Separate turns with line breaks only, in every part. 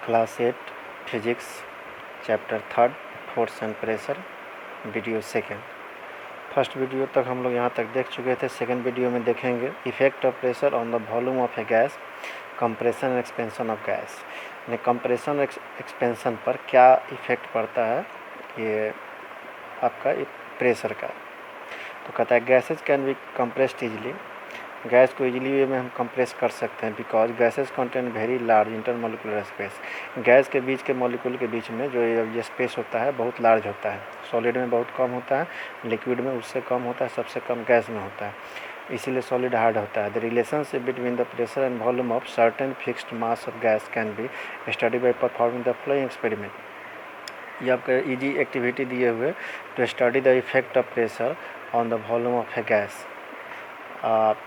Class 8 physics chapter 3 force and pressure video second. First video तक हम लोग यहाँ तक देख चुके थे। सेकेंड वीडियो में देखेंगे effect of pressure on the volume of a gas, compression and expansion of gas. यानी कंप्रेशन एक्सपेंशन पर क्या इफेक्ट पड़ता है ये आपका प्रेशर का। तो कहता है gases can be compressed easily, gas को इजीली वे में हम कंप्रेस कर सकते हैं because gases contain very large intermolecular space. Gas के बीच के मॉलिक्यूल के बीच में जो ये स्पेस होता है बहुत लार्ज होता है। सॉलिड में बहुत कम होता है, लिक्विड में उससे कम होता है, सबसे कम गैस में होता है, इसीलिए सॉलिड हार्ड होता है। The relationship between the pressure and volume of certain fixed mass of gas can be study by performing the following experiment. ये आपका ईजी एक्टिविटी दिए हुए to study the effect of pressure on the volume of a gas. आप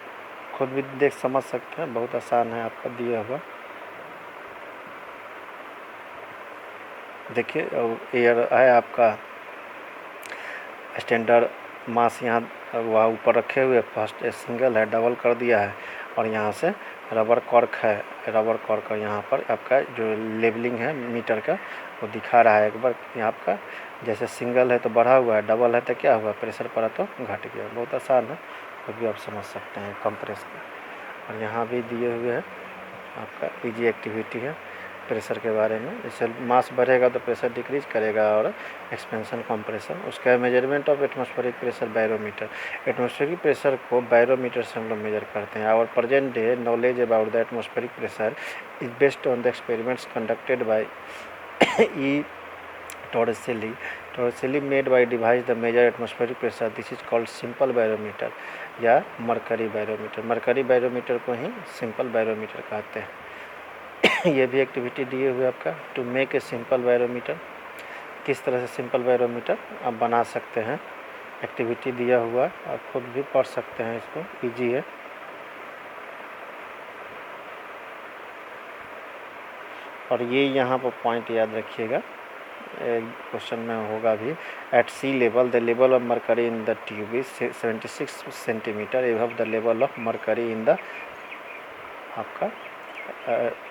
खुद भी देख समझ सकते हैं, बहुत आसान है आपका दिया हुआ। देखिए एयर है आपका स्टैंडर्ड मास, यहाँ वह ऊपर रखे हुए फर्स्ट सिंगल है, डबल कर दिया है और यहाँ से रबर कॉर्क है, रबर कॉर्क यहाँ पर आपका जो लेबलिंग है मीटर का वो दिखा रहा है। एक बार यहाँ आपका जैसे सिंगल है तो बढ़ा हुआ है, डबल है तो क्या हुआ प्रेशर पड़ा तो घट गया। बहुत आसान है, खुद भी आप समझ सकते हैं कंप्रेस का। और यहाँ भी दिए हुए हैं आपका इजी एक्टिविटी है प्रेशर के बारे में। जैसे मास बढ़ेगा तो प्रेशर डिक्रीज करेगा और एक्सपेंशन कंप्रेशन। उसका measurement of atmospheric pressure barometer. Atmospheric pressure को बैरोमीटर से हम लोग मेजर करते हैं। और present day knowledge about the atmospheric pressure is based on the experiments conducted by E Torricelli. Torricelli made by device the measure atmospheric pressure. This is called simple barometer या mercury barometer. Mercury barometer को ही simple barometer कहते हैं। ये भी activity दिए हुए आपका to make a simple barometer. किस तरह से सिंपल बैरोमीटर आप बना सकते हैं, एक्टिविटी दिया हुआ है, आप खुद भी पढ़ सकते हैं, इसको ईजी है। और ये यहाँ पर पॉइंट याद रखिएगा, क्वेश्चन में होगा भी। At sea level the level of mercury in the tube is 76 centimetre above the level of mercury in the आपका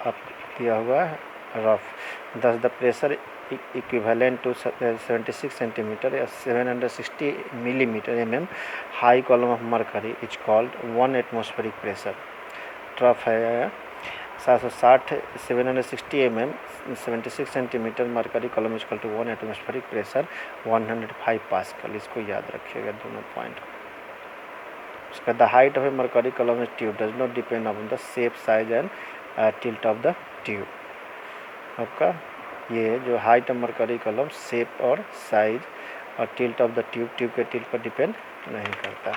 आप दिया हुआ है rough. Thus the pressure equivalent to 76 centimetre या 760 millimetre mm high column of mercury is called 1 atmospheric pressure. ट्रफ है 760 760 mm 76 centimetre mercury column is equal to 1 atmospheric pressure 105 pascal. इसको याद रखिएगा दोनों पॉइंट। उसका the height of A mercury column tube does not depend on the shape size and tilt of the tube. आपका ये जो height of mercury column shape और size और tilt of the tube, tube के tilt पर depend नहीं करता।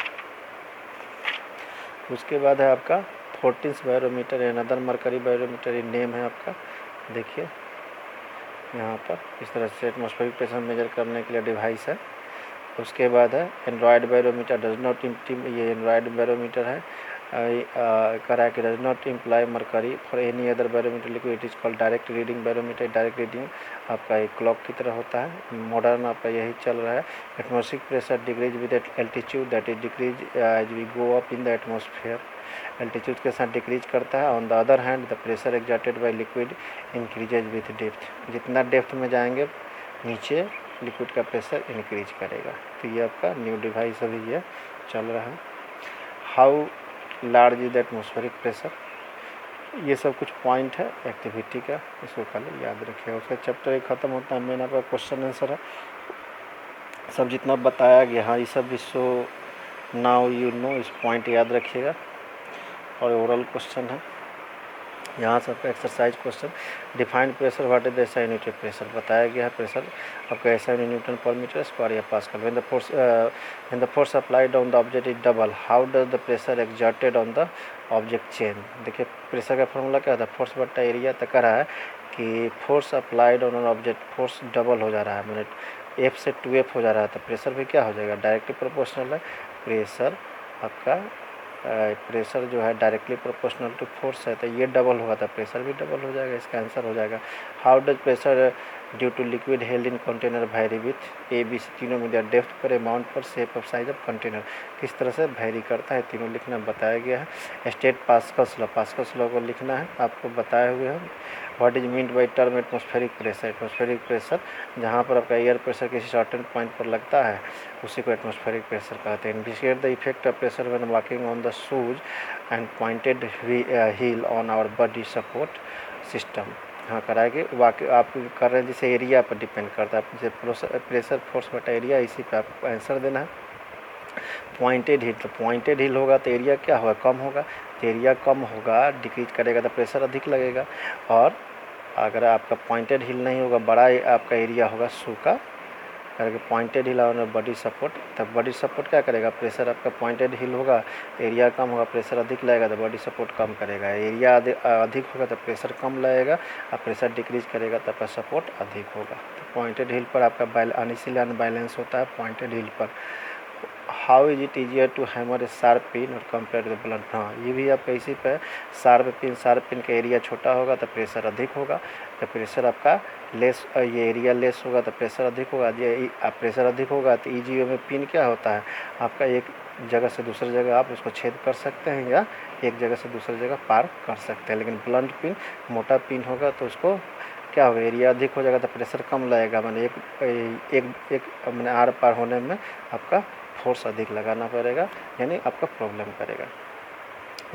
उसके बाद है आपका 14 barometer and other mercury barometer. ये नेम है आपका, देखिए यहाँ पर इस तरह से एटमॉस्फेरिक प्रेशर मेजर करने के लिए डिवाइस है। उसके बाद है एंड्रॉयड बैरोमीटर डज नॉट ये एंड्रॉयड बैरोमीटर है, करा कि does not imply mercury for any other barometer liquid. It is called direct reading barometer. Direct reading आपका एक क्लॉक की तरह होता है, मॉडर्न आपका यही चल रहा है। Atmospheric pressure decrease with altitude that is decrease as we go up in the atmosphere. Altitude के साथ डिक्रीज करता है। On the other hand the pressure exerted by liquid increases with depth. जितना डेप्थ में जाएंगे नीचे लिक्विड का pressure increase करेगा। तो ये आपका न्यू डिवाइस अभी ये चल रहा है। How large is the atmospheric pressure, ये सब कुछ पॉइंट है एक्टिविटी का, इसको खाली याद रखिएगा। उसका चैप्टर एक ख़त्म होता है, मेन आपका क्वेश्चन आंसर है। सब जितना बताया गया हाँ ये सब भी सो नाउ यू नो, इस पॉइंट याद रखिएगा। और ओरल क्वेश्चन है यहाँ से आपका exercise question. Defined pressure what is the SI unit of pressure. बताया गया है प्रेशर आपका SI Newton per metre square या pascal. When the force applied on the object is double how does the pressure exerted on the object change. देखिए pressure का formula क्या होता है, फोर्स बट्टा एरिया। तक रहा है कि force applied on object, force double हो जा रहा है, मैंने एफ से 2F हो जा रहा है, तो प्रेशर भी क्या हो जाएगा डायरेक्टली प्रोपोर्शनल है। प्रेशर आपका प्रेशर जो है डायरेक्टली प्रोपोर्शनल टू फोर्स है, तो ये डबल होगा तो प्रेशर भी डबल हो जाएगा। इसका आंसर हो जाएगा how does pressure due to liquid held in container vary with a b c, तीनों में दिया डेप्थ पर, अमाउंट पर, shape of size of container, किस तरह से वैरी करता है, तीनों लिखना बताया गया है। स्टेट पास्कल्स लॉ को लिखना है, आपको बताए हुए हैं। What is mean by term atmospheric pressure, atmospheric pressure जहाँ पर आपका एयर प्रेशर किसी सर्टेन पॉइंट पर लगता है उसी को एटमॉस्फेरिक प्रेशर कहते हैं। Investigate the effect of pressure when walking on the shoes and pointed heel on our body support system. हाँ कराएंगे, वाकई आप कर रहे हैं जैसे एरिया पर डिपेंड करता है, जैसे प्रेशर फोर्स बटा एरिया, इसी पे आपको आंसर देना है। पॉइंटेड हील, तो पॉइंटेड हील होगा तो एरिया क्या होगा, कम होगा, तो एरिया कम होगा, डिक्रीज करेगा तो प्रेशर अधिक लगेगा। और अगर आपका पॉइंटेड हील नहीं होगा, बड़ा आपका एरिया होगा शू का, करके पॉइंटेड हिल और बॉडी सपोर्ट, तब बॉडी सपोर्ट क्या करेगा, प्रेशर आपका पॉइंटेड हिल होगा, एरिया कम होगा, प्रेशर अधिक लगेगा तो बॉडी सपोर्ट कम करेगा। एरिया अधिक होगा तो प्रेशर कम लगेगा, और प्रेशर डिक्रीज करेगा तो आपका सपोर्ट अधिक होगा। तो पॉइंटेड हिल पर आपका इसीलिए अनबैलेंस होता है पॉइंटेड हिल पर। How is it easier to hammer a sharp pin और कंपेयर टू द ब्लंट, हाँ ये भी आपका इसी पे, शार्प पिन का एरिया छोटा होगा तो प्रेशर अधिक होगा, तो प्रेशर आपका लेस, ये एरिया लेस होगा तो प्रेशर अधिक होगा। ये प्रेशर अधिक होगा तो ईजी में पिन क्या होता है आपका, एक जगह से दूसरी जगह आप उसको छेद कर सकते हैं या एक जगह से दूसरी जगह पार कर सकते हैं। लेकिन ब्लंट पिन, मोटा पिन होगा तो उसको क्या होगा, एरिया अधिक हो जाएगा तो प्रेशर कम लगेगा, मैंने एक मैंने आर पार होने में आपका फोर्स अधिक लगाना पड़ेगा, यानी आपका प्रॉब्लम करेगा।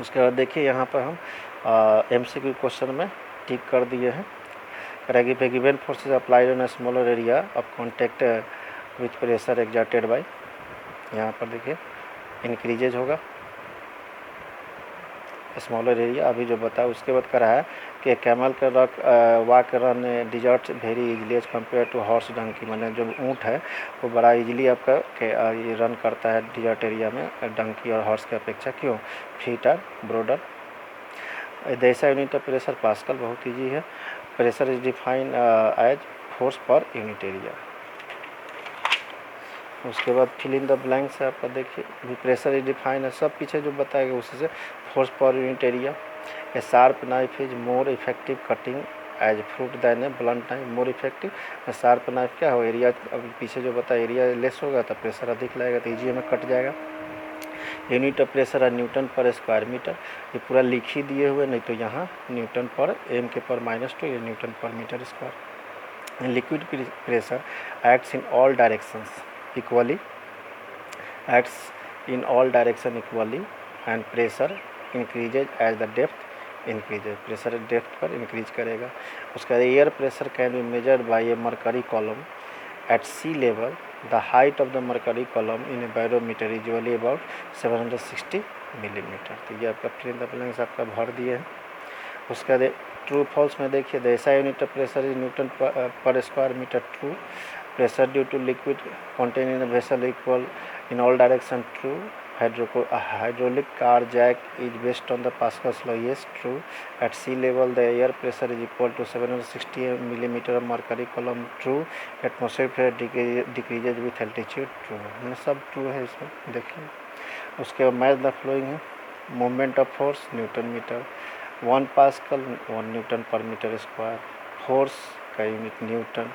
उसके बाद देखिए यहाँ पर हम MCQ क्वेश्चन में टिक कर दिए हैं। करेगी पे given forces applied on a smaller area of contact with pressure exerted bye, यहाँ पर देखिए इंक्रीजेज होगा स्मॉलर एरिया, अभी जो बताया। उसके बाद करा है कि कैमल का walk run desert very easily as compare to horse donkey, मैंने जो ऊँट है वो बड़ा इजीली आपका ये रन करता है डिजर्ट एरिया में डंकी और हॉर्स की अपेक्षा, क्यों, फीट आर ब्रॉडर। ऐसा यूनिट ऑफ प्रेशर पास्कल, बहुत ईजी है। Pressure is define as force per unit area. उसके बाद फिल इन द ब्लैंक्स है आपका, देखिए प्रेशर इज डिफाइन है, सब पीछे जो बताएगा उसी से। Force per unit area, a sharp knife is more effective cutting as fruit than a blunt knife, more effective. Sharp knife क्या हो, एरिया अब पीछे जो बताया एरिया लेस होगा तो प्रेशर अधिक लगेगा तो ईजी में कट जाएगा। यूनिट ऑफ प्रेशर है न्यूटन पर स्क्वायर मीटर, ये पूरा लिख ही दिए हुए, नहीं तो यहाँ न्यूटन पर m के पर -2, ये newton per metre square. Liquid pressure acts in all directions equally, acts in all direction equally and pressure increases as the depth increases, pressure depth पर इंक्रीज करेगा। उसका air pressure can be measured by a mercury column at sea level, the height of the mercury column in a barometer usually about 760 millimetre. तो ये आपका fill in the blanks आपका भर दिए हैं। उसका ट्रू फॉल्स में देखिए, the SI unit of pressure is newton per square metre, true. Pressure due to liquid contained in a vessel equal in all direction, true. Hydraulic car jack is based on the Pascal's law, yes, true. At sea level the air pressure is equal to 760 millimeter of mercury column, true. Atmospheric pressure decreases with altitude, true। मतलब सब true है इसमें, देखिए। उसके बाद match the following है, moment of force newton metre, 1 pascal 1 newton per metre square, force का unit newton,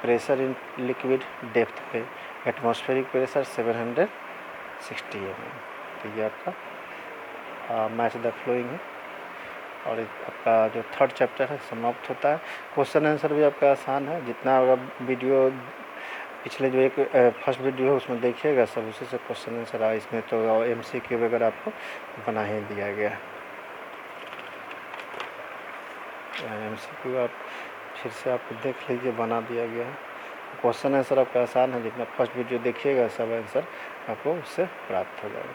pressure in liquid depth पे, एटमॉस्फेरिक प्रेशर 760 mm। तो ये आपका मैच द फ्लोइंग है। और आपका जो थर्ड चैप्टर है समाप्त होता है। क्वेश्चन आंसर भी आपका आसान है, जितना अगर वीडियो पिछले जो एक फर्स्ट वीडियो है उसमें देखिएगा सब उसी से क्वेश्चन आंसर आया, इसमें तो MCQ वगैरह आपको बना ही दिया गया है। MCQ आप फिर से आप देख लीजिए, बना दिया गया है। क्वेश्चन आंसर आपका आसान है, जितना फर्स्ट वीडियो देखिएगा सब आंसर आपको उससे प्राप्त हो जाएगा।